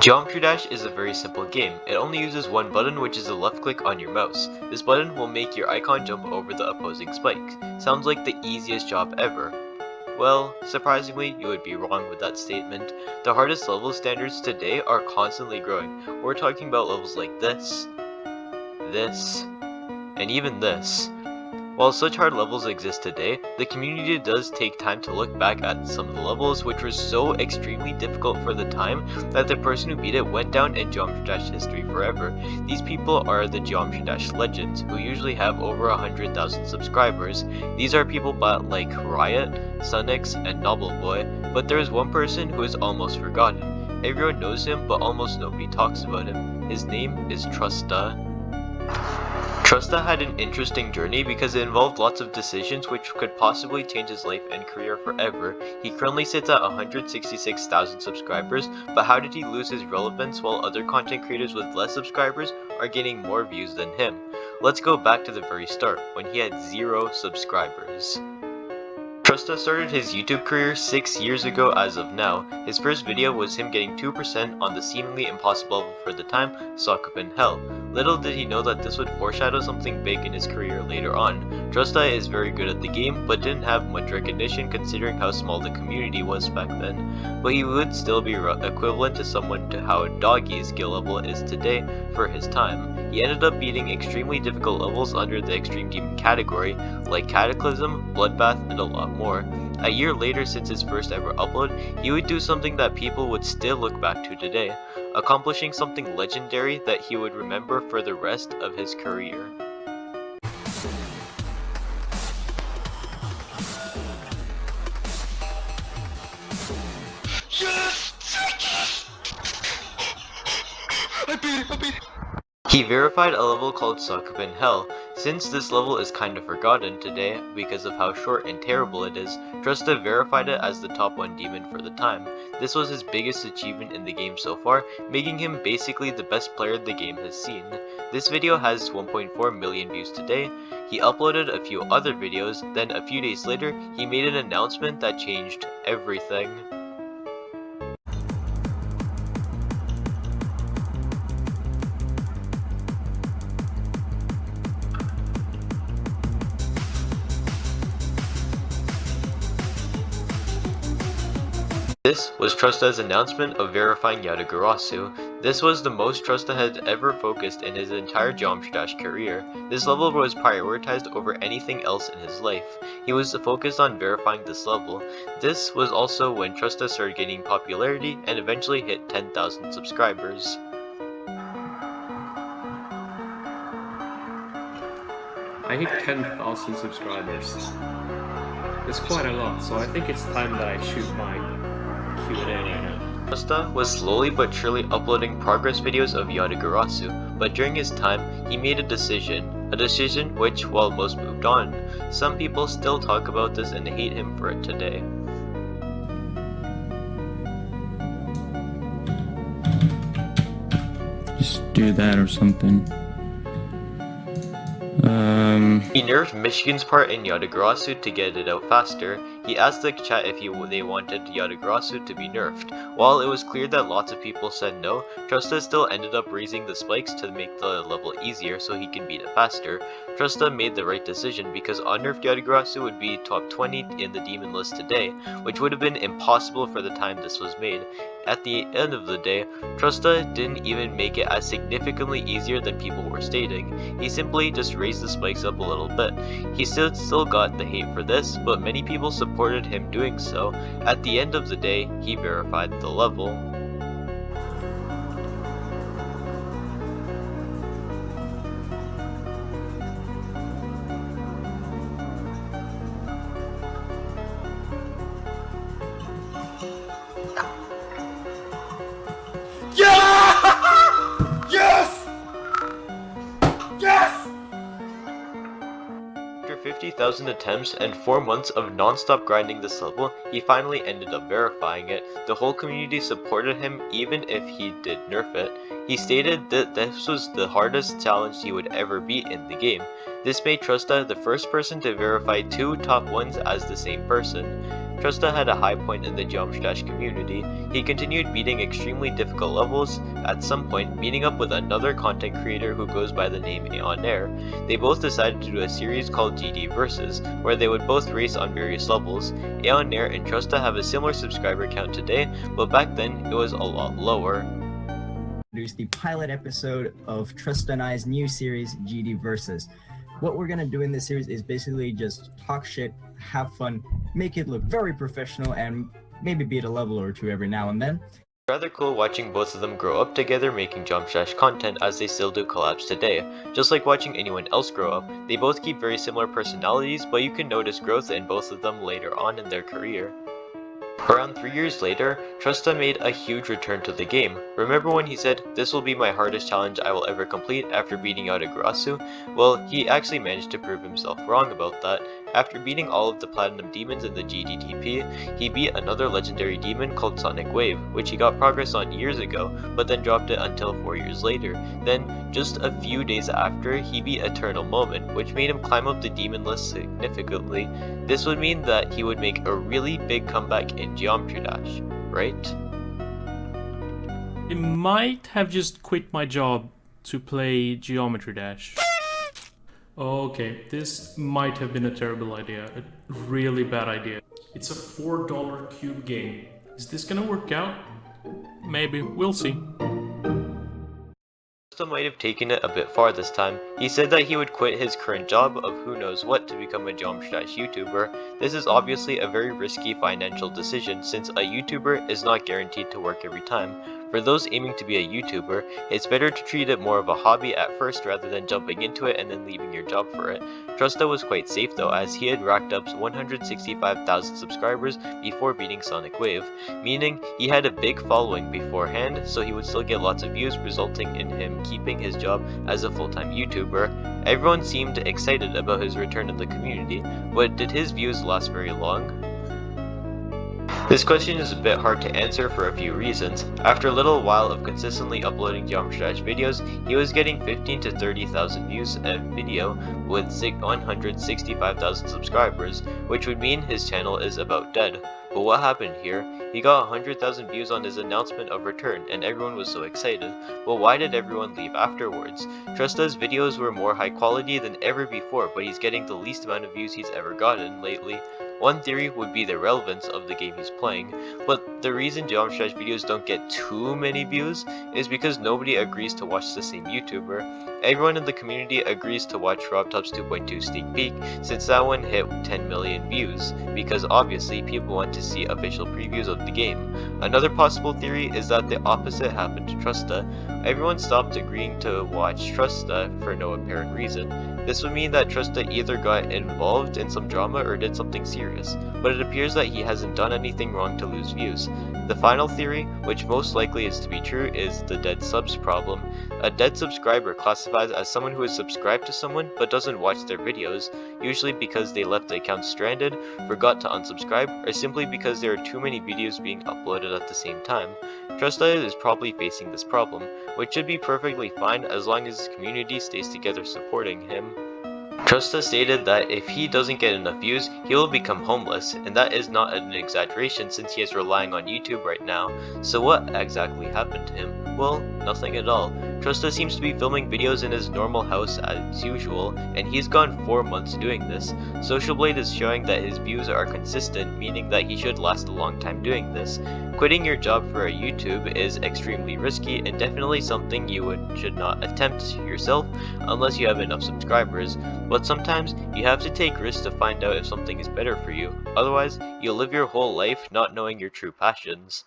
Geometry Dash is a very simple game. It only uses one button, which is a left click on your mouse. This button will make your icon jump over the opposing spike. Sounds like the easiest job ever. Well, surprisingly, you would be wrong with that statement. The hardest level standards today are constantly growing. We're talking about levels like this, and even this. While such hard levels exist today, the community does take time to look back at some of the levels which were so extremely difficult for the time that the person who beat it went down in Geometry Dash history forever. These people are the Geometry Dash legends, who usually have over 100,000 subscribers. These are people like Riot, Sunix, and Nobbleboy, but there is one person who is almost forgotten. Everyone knows him, but almost nobody talks about him. His name is Trusta. Trusta had an interesting journey because it involved lots of decisions which could possibly change his life and career forever. He currently sits at 166,000 subscribers, but how did he lose his relevance while other content creators with less subscribers are getting more views than him? Let's go back to the very start, when he had 0 subscribers. Trusta started his YouTube career 6 years ago as of now. His first video was him getting 2% on the seemingly impossible level for the time, Suck Up in Hell. Little did he know that this would foreshadow something big in his career later on. Trusta is very good at the game, but didn't have much recognition considering how small the community was back then. But he would still be equivalent to someone to how Doggy's skill level is today for his time. He ended up beating extremely difficult levels under the Extreme Demon category, like Cataclysm, Bloodbath, and a lot more. A year later, since his first ever upload, he would do something that people would still look back to today, accomplishing something legendary that he would remember for the rest of his career. Yes! I beat it! He verified a level called Suck Up in Hell. Since this level is kind of forgotten today because of how short and terrible it is, Trusta verified it as the top 1 demon for the time. This was his biggest achievement in the game so far, making him basically the best player the game has seen. This video has 1.4 million views today. He uploaded a few other videos, then a few days later, he made an announcement that changed everything. This was Trusta's announcement of verifying Yatagarasu. This was the most Trusta had ever focused in his entire Geometry Dash career. This level was prioritized over anything else in his life. He was focused on verifying this level. This was also when Trusta started gaining popularity and eventually hit 10,000 subscribers. I hit 10,000 subscribers. It's quite a lot, so I think it's time that I shoot my Q&A right now. Trusta was slowly but surely uploading progress videos of Yatagarasu, but during his time, he made a decision which, while most moved on, some people still talk about this and hate him for it today. Just do that or something. He nerfed Michigan's part in Yatagarasu to get it out faster. He asked the chat if they wanted Yatagarasu to be nerfed. While it was clear that lots of people said no, Trusta still ended up raising the spikes to make the level easier so he can beat it faster. Trusta made the right decision because unnerfed Yatagarasu would be top 20 in the demon list today, which would have been impossible for the time this was made. At the end of the day, Trusta didn't even make it as significantly easier than people were stating. He simply just raised the spikes up a little bit. He still got the hate for this, but many people supported him doing so. At the end of the day, he verified the level. Yes! Yes! After 50,000 attempts and 4 months of non-stop grinding this level, he finally ended up verifying it. The whole community supported him even if he did nerf it. He stated that this was the hardest challenge he would ever beat in the game. This made Trusta the first person to verify 2 top 1s as the same person. Trusta had a high point in the Geometry Dash community. He continued beating extremely difficult levels, at some point meeting up with another content creator who goes by the name Aeonair. They both decided to do a series called GD Versus, where they would both race on various levels. Aeonair and Trusta have a similar subscriber count today, but back then it was a lot lower. Introduce the pilot episode of Trusta and I's new series, GD Versus. What we're gonna do in this series is basically just talk shit, have fun, make it look very professional, and maybe beat a level or two every now and then. Rather cool watching both of them grow up together making Geometry Dash content as they still do collabs today. Just like watching anyone else grow up, they both keep very similar personalities, but you can notice growth in both of them later on in their career. Around 3 years later, Trusta made a huge return to the game. Remember when he said, "This will be my hardest challenge I will ever complete" after beating out Agrasu? Well, he actually managed to prove himself wrong about that. After beating all of the Platinum Demons in the GDTP, he beat another legendary demon called Sonic Wave, which he got progress on years ago, but then dropped it until 4 years later. Then, just a few days after, he beat Eternal Moment, which made him climb up the demon list significantly. This would mean that he would make a really big comeback in Geometry Dash, right? I might have just quit my job to play Geometry Dash. Okay, this might have been a terrible idea, a really bad idea. It's a $4 cube game. Is this gonna work out? Maybe, we'll see. Trusta might have taken it a bit far this time. He said that he would quit his current job of who knows what to become a Geometry Dash YouTuber. This is obviously a very risky financial decision since a YouTuber is not guaranteed to work every time. For those aiming to be a YouTuber, it's better to treat it more of a hobby at first rather than jumping into it and then leaving your job for it. Trusta was quite safe though, as he had racked up 165,000 subscribers before beating Sonic Wave, meaning he had a big following beforehand, so he would still get lots of views, resulting in him keeping his job as a full-time YouTuber. Everyone seemed excited about his return in the community, but did his views last very long? This question is a bit hard to answer for a few reasons. After a little while of consistently uploading Geometry Dash videos, he was getting 15 to 30,000 views a video with 165,000 subscribers, which would mean his channel is about dead. But what happened here? He got 100,000 views on his announcement of return, and everyone was so excited. But why did everyone leave afterwards? Trusta's videos were more high quality than ever before, but he's getting the least amount of views he's ever gotten lately. One theory would be the relevance of the game he's playing, but the reason Geometry Dash videos don't get too many views is because nobody agrees to watch the same YouTuber. Everyone in the community agrees to watch RobTop's 2.2 sneak peek since that one hit 10 million views, because obviously people want to see official previews of the game. Another possible theory is that the opposite happened to Trusta. Everyone stopped agreeing to watch Trusta for no apparent reason. This would mean that Trusta either got involved in some drama or did something serious, but it appears that he hasn't done anything wrong to lose views. The final theory, which most likely is to be true, is the dead subs problem. A dead subscriber classifies as someone who is subscribed to someone but doesn't watch their videos, usually because they left the account stranded, forgot to unsubscribe, or simply because there are too many videos being uploaded at the same time. Trusta is probably facing this problem, which should be perfectly fine as long as his community stays together supporting him. Trusta stated that if he doesn't get enough views, he will become homeless, and that is not an exaggeration since he is relying on YouTube right now. So what exactly happened to him? Well, nothing at all. Trusta seems to be filming videos in his normal house as usual, and he's gone 4 months doing this. Social Blade is showing that his views are consistent, meaning that he should last a long time doing this. Quitting your job for a YouTube is extremely risky and definitely something you should not attempt yourself unless you have enough subscribers, but sometimes you have to take risks to find out if something is better for you, otherwise you'll live your whole life not knowing your true passions.